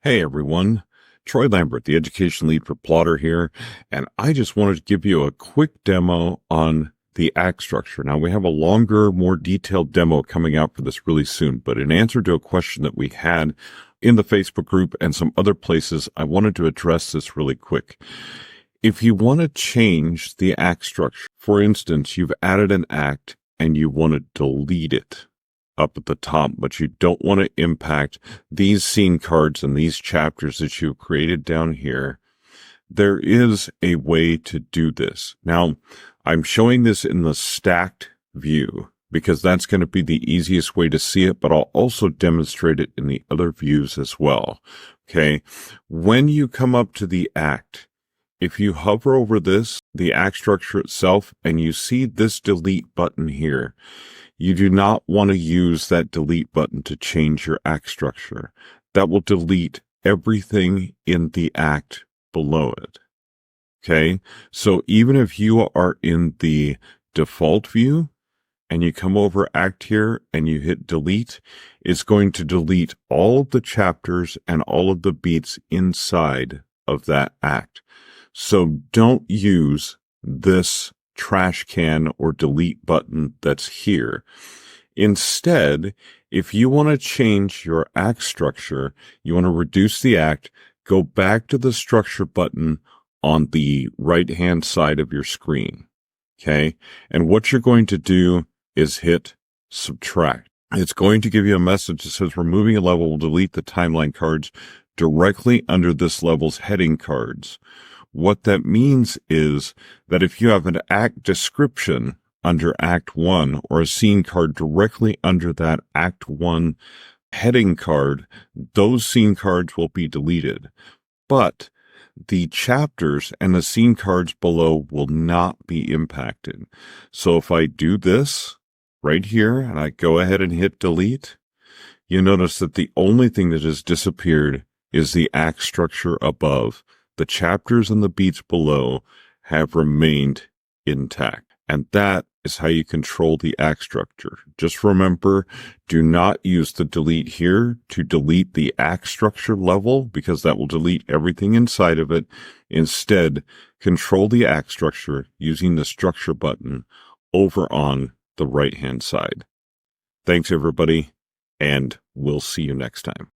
Hey everyone, Troy Lambert, the Education Lead for Plottr here, and I just wanted to give you a quick demo on the act structure. Now we have a longer, more detailed demo coming out for this really soon, but in answer to a question that we had in the Facebook group and some other places, I wanted to address this really quick. If you want to change the act structure, for instance, you've added an act and you want to delete it up at the top, but you don't want to impact these scene cards and these chapters that you've created down here, there is a way to do this. Now, I'm showing this in the stacked view because that's going to be the easiest way to see it, but I'll also demonstrate it in the other views as well. Okay. When you come up to the act, if you hover over this, the act structure itself, and you see this delete button here, you do not want to use that delete button to change your act structure. That will delete everything in the act below it. Okay. So even if you are in the default view and you come over act here and you hit delete, it's going to delete all of the chapters and all of the beats inside of that act. So don't use this trash can or delete button that's here. Instead, if you want to change your act structure, you want to reduce the act, go back to the structure button on the right-hand side of your screen. Okay. And what you're going to do is hit subtract. It's going to give you a message that says removing a level will delete the timeline cards directly under this level's heading cards. What that means is that if you have an act description under Act 1 or a scene card directly under that Act 1 heading card, those scene cards will be deleted. But the chapters and the scene cards below will not be impacted. So if I do this right here and I go ahead and hit delete, you notice that the only thing that has disappeared is the act structure above. The chapters and the beats below have remained intact. And that is how you control the act structure. Just remember, do not use the delete here to delete the act structure level because that will delete everything inside of it. Instead, control the act structure using the structure button over on the right-hand side. Thanks, everybody, and we'll see you next time.